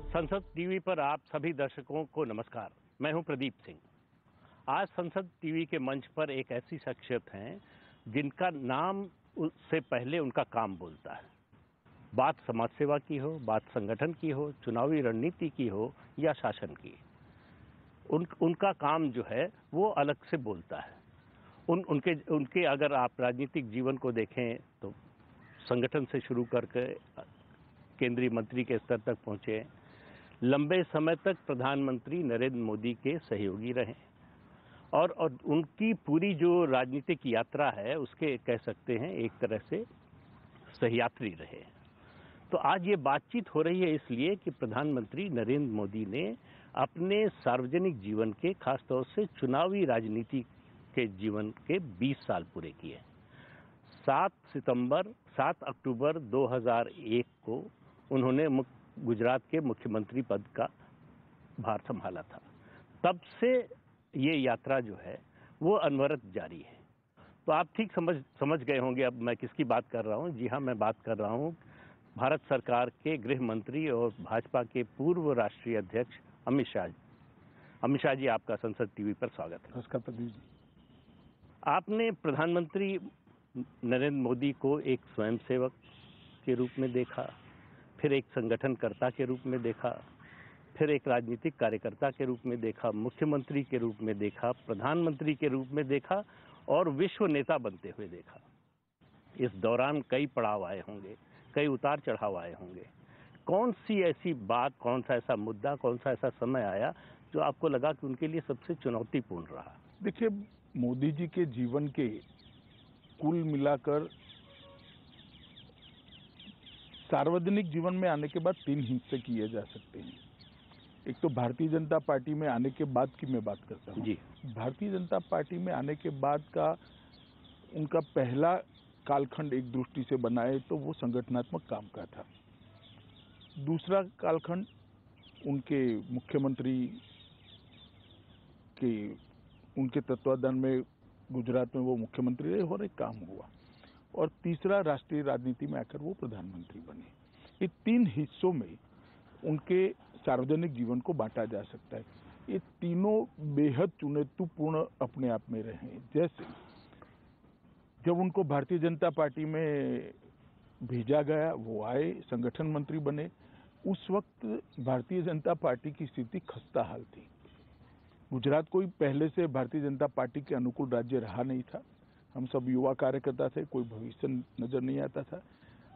संसद टीवी पर आप सभी दर्शकों को नमस्कार। मैं हूं प्रदीप सिंह। आज संसद टीवी के मंच पर एक ऐसी शख्सियत हैं जिनका नाम से पहले उनका काम बोलता है। बात समाज सेवा की हो, बात संगठन की हो, चुनावी रणनीति की हो या शासन की, उनका काम जो है वो अलग से बोलता है। उनके अगर आप राजनीतिक जीवन को देखें तो संगठन से शुरू करके केंद्रीय मंत्री के स्तर तक पहुंचे, लंबे समय तक प्रधानमंत्री नरेंद्र मोदी के सहयोगी रहे और उनकी पूरी जो राजनीतिक यात्रा है उसके कह सकते हैं एक तरह से सहयात्री रहे। तो आज ये बातचीत हो रही है इसलिए कि प्रधानमंत्री नरेंद्र मोदी ने अपने सार्वजनिक जीवन के, खासतौर से चुनावी राजनीति के जीवन के 20 साल पूरे किए। 7 अक्टूबर 2001 को उन्होंने गुजरात के मुख्यमंत्री पद का भार संभाला था। तब से ये यात्रा जो है वो अनवरत जारी है। तो आप ठीक समझ गए होंगे अब मैं किसकी बात कर रहा हूँ। जी हाँ, मैं बात कर रहा हूँ भारत सरकार के गृह मंत्री और भाजपा के पूर्व राष्ट्रीय अध्यक्ष अमित शाह। अमित शाह जी, आपका संसद टीवी पर स्वागत है। नमस्कार प्रदीप जी। आपने प्रधानमंत्री नरेंद्र मोदी को एक स्वयंसेवक के रूप में देखा, फिर एक संगठनकर्ता के रूप में देखा, फिर एक राजनीतिक कार्यकर्ता के रूप में देखा, मुख्यमंत्री के रूप में देखा, प्रधानमंत्री के रूप में देखा और विश्व नेता बनते हुए देखा। इस दौरान कई पड़ाव आए होंगे, कई उतार चढ़ाव आए होंगे। कौन सी ऐसी बात, कौन सा ऐसा मुद्दा, कौन सा ऐसा समय आया जो आपको लगा कि उनके लिए सबसे चुनौतीपूर्ण रहा? देखिए, मोदी जी के जीवन के कुल मिलाकर सार्वजनिक जीवन में आने के बाद 3 हिस्से किए जा सकते हैं। एक तो भारतीय जनता पार्टी में आने के बाद की मैं बात करता हूँ जी। भारतीय जनता पार्टी में आने के बाद का उनका पहला कालखंड एक दृष्टि से बनाए तो वो संगठनात्मक काम का था। दूसरा कालखंड उनके मुख्यमंत्री के उनके तत्वाधान में गुजरात में वो मुख्यमंत्री रहे और एक काम हुआ। और तीसरा राष्ट्रीय राजनीति में आकर वो प्रधानमंत्री बने। ये 3 हिस्सों में उनके सार्वजनिक जीवन को बांटा जा सकता है। ये तीनों बेहद चुनौतीपूर्ण अपने आप में रहे। जैसे जब उनको भारतीय जनता पार्टी में भेजा गया, वो आए, संगठन मंत्री बने। उस वक्त भारतीय जनता पार्टी की स्थिति खस्ता हाल थी। गुजरात कोई पहले से भारतीय जनता पार्टी के अनुकूल राज्य रहा नहीं था। हम सब युवा कार्यकर्ता थे, कोई भविष्य नजर नहीं आता था।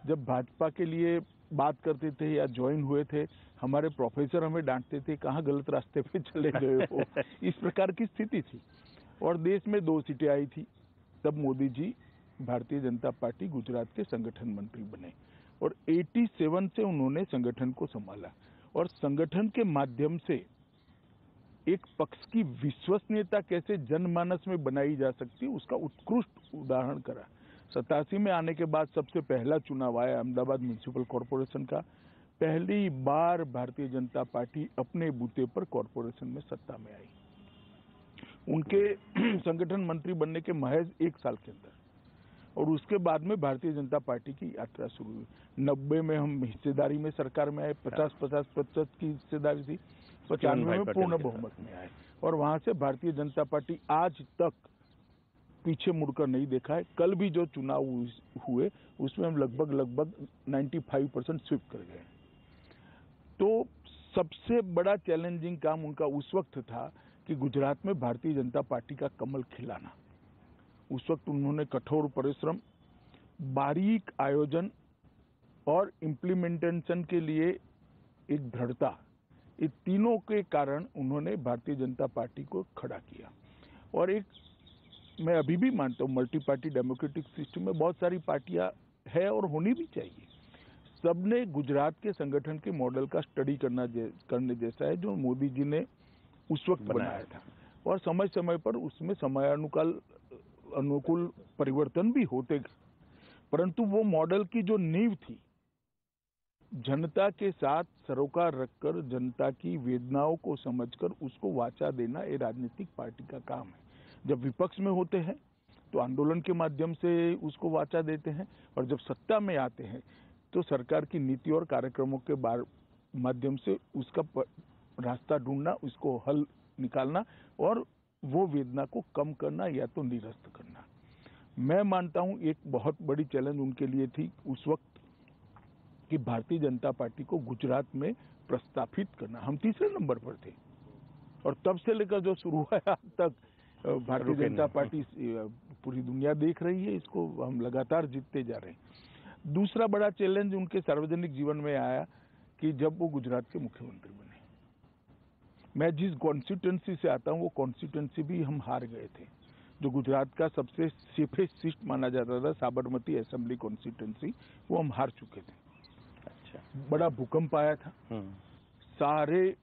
जब भाजपा के लिए बात करते थे या ज्वाइन हुए थे, हमारे प्रोफेसर हमें डांटते थे, कहाँ गलत रास्ते पे चले गए हो। इस प्रकार की स्थिति थी। और देश में 2 सीटें आई थी। तब मोदी जी भारतीय जनता पार्टी गुजरात के संगठन मंत्री बने और 87 से उन्होंने संगठन को संभाला और संगठन के माध्यम से एक पक्ष की विश्वसनीयता कैसे जनमानस में बनाई जा सकती है उसका उत्कृष्ट उदाहरण करा। 87 में आने के बाद सबसे पहला चुनाव आया अहमदाबाद म्युनिसिपल कॉरपोरेशन का। पहली बार भारतीय जनता पार्टी अपने बूते पर कॉरपोरेशन में सत्ता में आई। उनके संगठन मंत्री बनने के महज 1 साल के अंदर और उसके बाद में भारतीय जनता पार्टी की यात्रा शुरू हुई। 90 में हम हिस्सेदारी में सरकार में आए, 50% की हिस्सेदारी थी, 95 में पूर्ण बहुमत में आए और वहां से भारतीय जनता पार्टी आज तक पीछे मुड़कर नहीं देखा है। कल भी जो चुनाव हुए उसमें हम लगभग 95% स्वीप कर गए। तो सबसे बड़ा चैलेंजिंग काम उनका उस वक्त था कि गुजरात में भारतीय जनता पार्टी का कमल खिलाना। उस वक्त उन्होंने कठोर परिश्रम, बारीक आयोजन और इम्प्लीमेंटेशन के लिए एक दृढ़ता, ये तीनों के कारण उन्होंने भारतीय जनता पार्टी को खड़ा किया। और एक मैं अभी भी मानता हूँ मल्टी पार्टी डेमोक्रेटिक सिस्टम में बहुत सारी पार्टियां है और होनी भी चाहिए। सबने गुजरात के संगठन के मॉडल का स्टडी करने जैसा है जो मोदी जी ने उस वक्त बनाया था और समय समय पर उसमें अनुकूल परिवर्तन भी होते गए। परंतु वो मॉडल की जो नींव थी, जनता के साथ सरोकार रखकर जनता की वेदनाओं को समझकर उसको वाचा देना ये राजनीतिक पार्टी का काम है। जब विपक्ष में होते हैं तो आंदोलन के माध्यम से उसको वाचा देते हैं और जब सत्ता में आते हैं तो सरकार की नीति और कार्यक्रमों के माध्यम से उसका रास्ता ढूंढना, उसको हल निकालना और वो वेदना को कम करना या तो निरस्त करना। मैं मानता हूं एक बहुत बड़ी चैलेंज उनके लिए थी उस वक्त कि भारतीय जनता पार्टी को गुजरात में प्रस्थापित करना। हम तीसरे नंबर पर थे और तब से लेकर जो शुरू हुआ है आज तक भारतीय जनता पार्टी पूरी दुनिया देख रही है, इसको हम लगातार जीतते जा रहे हैं। दूसरा बड़ा चैलेंज उनके सार्वजनिक जीवन में आया कि जब वो गुजरात के मुख्यमंत्री बने। मैं जिस कॉन्स्टिट्यूंसी से आता हूं वो कॉन्स्टिट्यूंसी भी हम हार गए थे, जो गुजरात का सबसे सेफेस्ट सीट माना जाता था, साबरमती असेंबली कॉन्स्टिट्यूंसी, वो हम हार चुके थे। अच्छा। बड़ा भूकंप आया था, सारे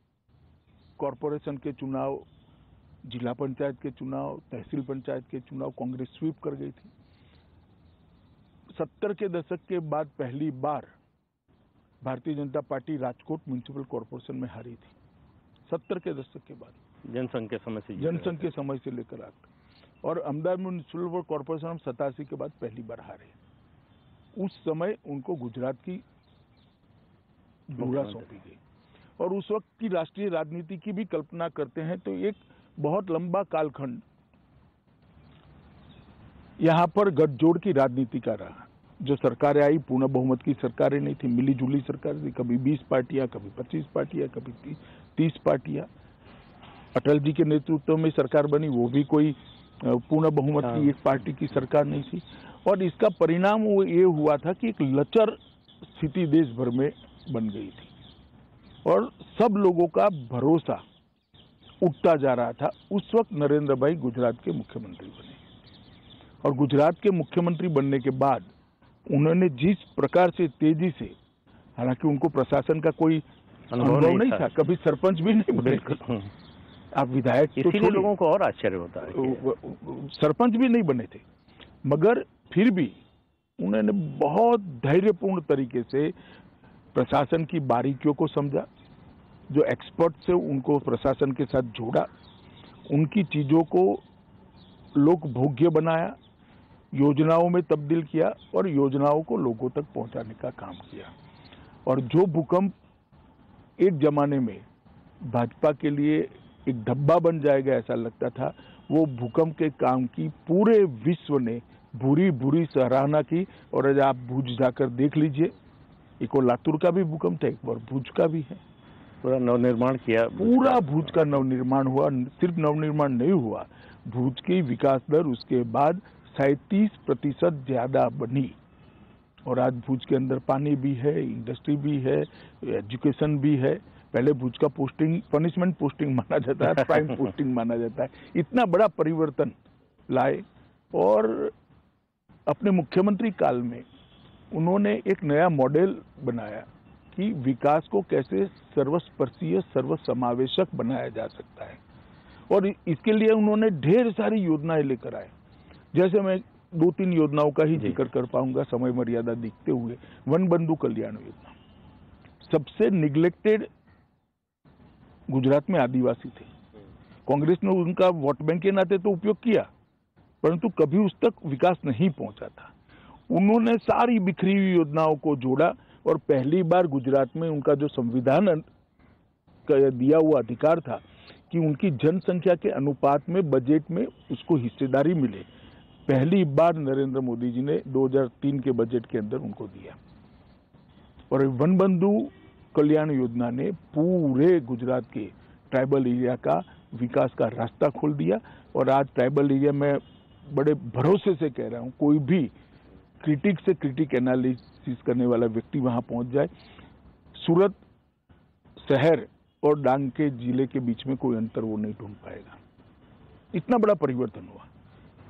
कॉरपोरेशन के चुनाव, जिला पंचायत के चुनाव, तहसील पंचायत के चुनाव कांग्रेस स्वीप कर गई थी। 70 के दशक के बाद पहली बार Bharatiya Janata party Rajkot municipal corporation में हारी थी। 70 के दशक के बाद, जनसंघ के समय से लेकर आज, और अहमदाबाद म्युनिसिपल कॉरपोरेशन हम 87 के बाद पहली बार हारे। उस समय उनको गुजरात की धूरा सौंपी गई और उस वक्त की राष्ट्रीय राजनीति की भी कल्पना करते हैं तो एक बहुत लंबा कालखंड यहाँ पर गठजोड़ की राजनीति का रहा। जो सरकारें आई, पूर्ण बहुमत की सरकारें नहीं थी, मिली जुली सरकार थी, कभी 20 पार्टियां, कभी 25 पार्टियां, कभी 30 पार्टियां। अटल जी के नेतृत्व में सरकार बनी, वो भी कोई पूर्ण बहुमत की एक पार्टी की सरकार नहीं थी। और इसका परिणाम वो ये हुआ था कि एक लचर स्थिति देश भर में बन गई थी और सब लोगों का भरोसा उठता जा रहा था। उस वक्त नरेंद्र भाई गुजरात के मुख्यमंत्री बने और गुजरात के मुख्यमंत्री बनने के बाद उन्होंने जिस प्रकार से तेजी से, हालांकि उनको प्रशासन का कोई अनुभव नहीं था, कभी सरपंच भी नहीं बने, आप विधायक, इसीलिए लोगों को और आश्चर्य होता है, सरपंच भी नहीं बने थे, मगर फिर भी उन्होंने बहुत धैर्यपूर्ण तरीके से प्रशासन की बारीकियों को समझा, जो एक्सपर्ट से उनको प्रशासन के साथ जोड़ा, उनकी चीजों को लोक भोग्य बनाया, योजनाओं में तब्दील किया और योजनाओं को लोगों तक पहुंचाने का काम किया। और जो भूकंप एक जमाने में भाजपा के लिए एक धब्बा बन जाएगा ऐसा लगता था, वो भूकंप के काम की पूरे विश्व ने बुरी बुरी सराहना की। और आज आप भुज जाकर देख लीजिए, एक और लातूर का भी भूकंप था, एक बार भुज का भी है। पूरा नवनिर्माण किया, पूरा भुज का नवनिर्माण हुआ। सिर्फ नवनिर्माण नहीं हुआ, भुज की विकास दर उसके बाद 37% ज्यादा बनी। और आज भुज के अंदर पानी भी है, इंडस्ट्री भी है, एजुकेशन भी है। पहले भुज का पोस्टिंग पनिशमेंट पोस्टिंग माना जाता है, प्राइम पोस्टिंग माना जाता है। इतना बड़ा परिवर्तन लाए और अपने मुख्यमंत्री काल में उन्होंने एक नया मॉडल बनाया कि विकास को कैसे सर्वस्पर्शीय, सर्वसमावेशक बनाया जा सकता है। और इसके लिए उन्होंने ढेर सारी योजनाएं लेकर आए। जैसे मैं 2-3 योजनाओं का ही जिक्र कर पाऊंगा समय मर्यादा देखते हुए। वन बंधु कल्याण योजना, सबसे निग्लेक्टेड गुजरात में आदिवासी थे। कांग्रेस ने उनका वोट बैंक के नाते तो उपयोग किया, परंतु कभी उस तक विकास नहीं पहुंचा था। उन्होंने सारी बिखरी हुई योजनाओं को जोड़ा और पहली बार गुजरात में उनका जो संविधान का दिया हुआ अधिकार था कि उनकी जनसंख्या के अनुपात में बजट में उसको हिस्सेदारी मिले, पहली बार नरेंद्र मोदी जी ने 2003 के बजट के अंदर उनको दिया। और वन बंधु कल्याण योजना ने पूरे गुजरात के ट्राइबल एरिया का विकास का रास्ता खोल दिया। और आज ट्राइबल एरिया में बड़े भरोसे से कह रहा हूं, कोई भी क्रिटिक से क्रिटिक एनालिसिस करने वाला व्यक्ति वहां पहुंच जाए, सूरत शहर और डांग के जिले के बीच में कोई अंतर वो नहीं ढूंढ पाएगा। इतना बड़ा परिवर्तन हुआ।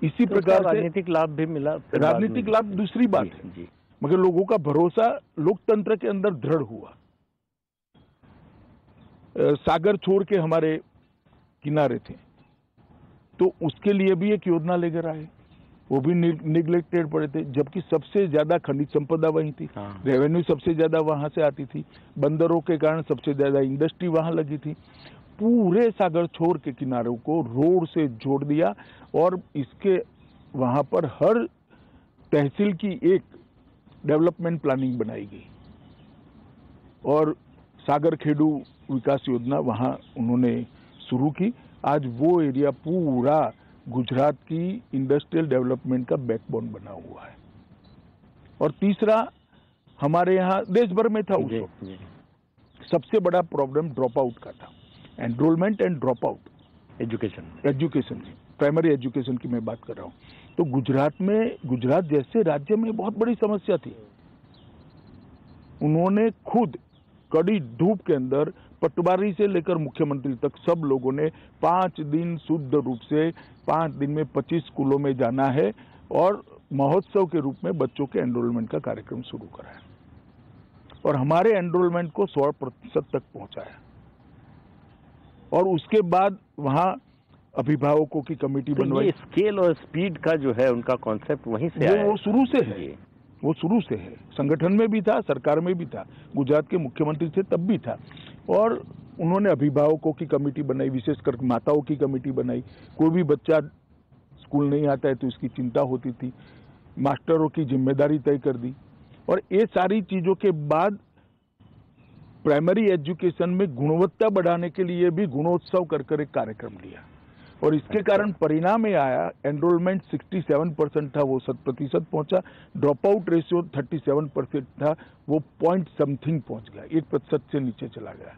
इसी प्रकार से राजनीतिक लाभ भी मिला। राजनीतिक लाभ दूसरी बात है जी, मगर लोगों का भरोसा लोकतंत्र के अंदर दृढ़ हुआ। सागर छोड़ के हमारे किनारे थे तो उसके लिए भी एक योजना लेकर आए, वो भी निग्लेक्टेड पड़े थे, जबकि सबसे ज्यादा खनिज संपदा वहीं थी। रेवेन्यू सबसे ज्यादा वहां से आती थी, बंदरों के कारण सबसे ज्यादा इंडस्ट्री वहां लगी थी। पूरे सागर छोर के किनारों को रोड से जोड़ दिया और इसके वहां पर हर तहसील की एक डेवलपमेंट प्लानिंग बनाई गई और सागर खेडू विकास योजना वहाँ उन्होंने शुरू की। आज वो एरिया पूरा गुजरात की इंडस्ट्रियल डेवलपमेंट का बैकबोन बना हुआ है। और तीसरा, हमारे यहाँ देश भर में था उस वक्त सबसे बड़ा प्रॉब्लम ड्रॉप आउट का था, enrolment and drop out education की, प्राइमरी एजुकेशन की मैं बात कर रहा हूँ। तो गुजरात जैसे राज्य में बहुत बड़ी समस्या थी। उन्होंने खुद कड़ी धूप के अंदर पटवारी से लेकर मुख्यमंत्री तक सब लोगों ने 5 दिन शुद्ध रूप से 5 दिन में 25 स्कूलों में जाना है और महोत्सव के रूप में बच्चों के एनरोलमेंट का कार्यक्रम शुरू करा है और हमारे एनरोलमेंट को 100% तक पहुंचाया। और उसके बाद वहां अभिभावकों की कमेटी बनवाई। स्केल और स्पीड का जो है उनका कॉन्सेप्ट वहीं से आया, वो शुरू से है, वो शुरू से है। संगठन में भी था, सरकार में भी था, गुजरात के मुख्यमंत्री थे तब भी था। और उन्होंने अभिभावकों की कमेटी बनाई, विशेषकर माताओं की कमेटी बनाई। कोई भी बच्चा स्कूल नहीं आता है तो उसकी चिंता होती थी, मास्टरों की जिम्मेदारी तय कर दी। और ये सारी चीजों के बाद प्राइमरी एजुकेशन में गुणवत्ता बढ़ाने के लिए भी गुणोत्सव कर एक कार्यक्रम लिया और इसके कारण परिणाम ये आया, एनरोलमेंट 67% था, वो 100% पहुंचा। ड्रॉप आउट रेशियो 37% था, वो पॉइंट समथिंग पहुंच गया, 1% से नीचे चला गया।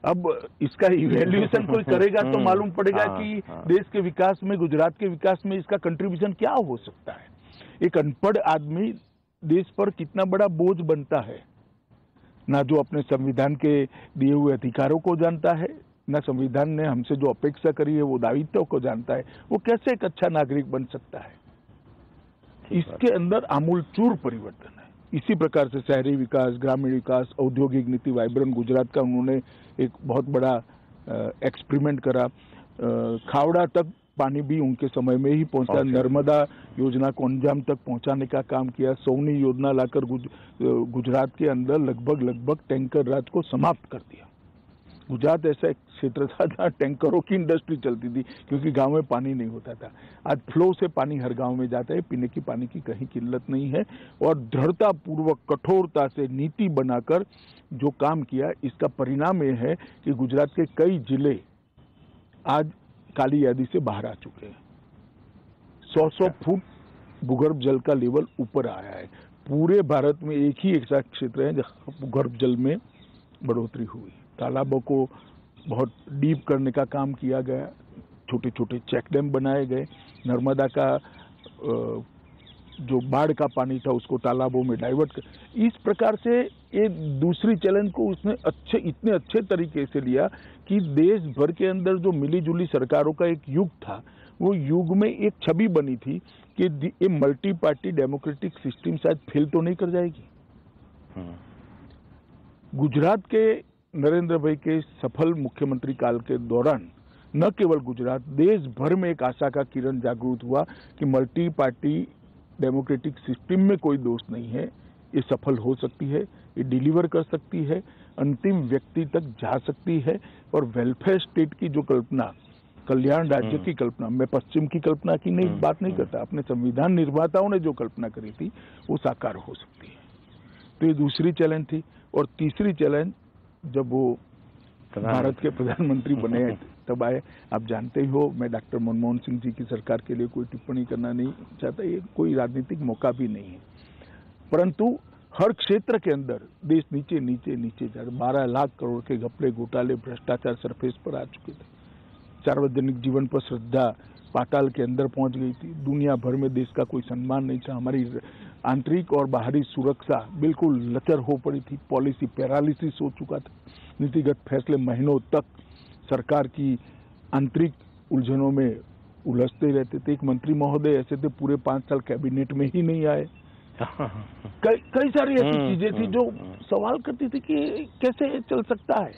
अब इसका इवैल्यूएशन कोई करेगा तो मालूम पड़ेगा कि देश के विकास में, गुजरात के विकास में इसका कंट्रीब्यूशन क्या हो सकता है। एक अनपढ़ आदमी देश पर कितना बड़ा बोझ बनता है, ना जो अपने संविधान के दिए हुए अधिकारों को जानता है, ना संविधान ने हमसे जो अपेक्षा करी है वो दायित्व को जानता है, वो कैसे एक अच्छा नागरिक बन सकता है। इसके अंदर आमूलचूर परिवर्तन है। इसी प्रकार से शहरी विकास, ग्रामीण विकास, औद्योगिक नीति, वाइब्रेंट गुजरात का उन्होंने एक बहुत बड़ा एक्सपेरिमेंट करा। खावड़ा तक पानी भी उनके समय में ही पहुंचा। नर्मदा योजना को अंजाम तक पहुंचाने का काम किया। सौनी योजना लाकर गुजरात के अंदर लगभग टैंकर राज को समाप्त कर दिया। गुजरात ऐसा एक क्षेत्र था जहाँ टैंकरों की इंडस्ट्री चलती थी क्योंकि गांव में पानी नहीं होता था। आज फ्लो से पानी हर गांव में जाता है, पीने की पानी की कहीं किल्लत नहीं है। और दृढ़ता पूर्वक कठोरता से नीति बनाकर जो काम किया, इसका परिणाम यह है कि गुजरात के कई जिले आज काली यादी से बाहर आ चुके हैं। 100 फुट भूगर्भ जल का लेवल ऊपर आया है। पूरे भारत में एक ही ऐसा क्षेत्र है जहाँ भूगर्भ जल में बढ़ोतरी हुई। तालाबों को बहुत डीप करने का काम किया गया, छोटे छोटे चेक डैम बनाए गए। नर्मदा का जो बाढ़ का पानी था उसको तालाबों में डाइवर्ट कर, इस प्रकार से एक दूसरी चैलेंज को उसने इतने अच्छे तरीके से लिया कि देश भर के अंदर जो मिली जुली सरकारों का एक युग था, वो युग में एक छवि बनी थी कि ये मल्टी पार्टी डेमोक्रेटिक सिस्टम शायद फेल तो नहीं कर जाएगी। गुजरात के नरेंद्र भाई के सफल मुख्यमंत्री काल के दौरान न केवल गुजरात, देश भर में एक आशा का किरण जागृत हुआ कि मल्टी पार्टी डेमोक्रेटिक सिस्टम में कोई दोष नहीं है, ये सफल हो सकती है, ये डिलीवर कर सकती है, अंतिम व्यक्ति तक जा सकती है। और वेलफेयर स्टेट की जो कल्पना, कल्याण राज्य की कल्पना, मैं पश्चिम की कल्पना की बात नहीं करता, अपने संविधान निर्माताओं ने जो कल्पना करी थी वो साकार हो सकती है। तो ये दूसरी चैलेंज थी। और तीसरी चैलेंज जब वो भारत के प्रधानमंत्री बने तब आए। आप जानते ही हो, मैं डॉक्टर मनमोहन सिंह जी की सरकार के लिए कोई टिप्पणी करना नहीं चाहता, ये कोई राजनीतिक मौका भी नहीं है, परंतु हर क्षेत्र के अंदर देश नीचे नीचे नीचे जा रहा। 12 लाख करोड़ के घपले, घोटाले, भ्रष्टाचार सरफेस पर आ चुके थे। सार्वजनिक जीवन पर श्रद्धा पाताल के अंदर पहुंच गई थी। दुनिया भर में देश का कोई सम्मान नहीं था। हमारी आंतरिक और बाहरी सुरक्षा बिल्कुल लचर हो पड़ी थी। पॉलिसी पैरालिसिस हो चुका था। नीतिगत फैसले महीनों तक सरकार की आंतरिक उलझनों में उलझते रहते थे। एक मंत्री महोदय ऐसे थे पूरे 5 साल कैबिनेट में ही नहीं आए। कई सारी ऐसी चीजें थी जो सवाल करती थी कि कैसे चल सकता है।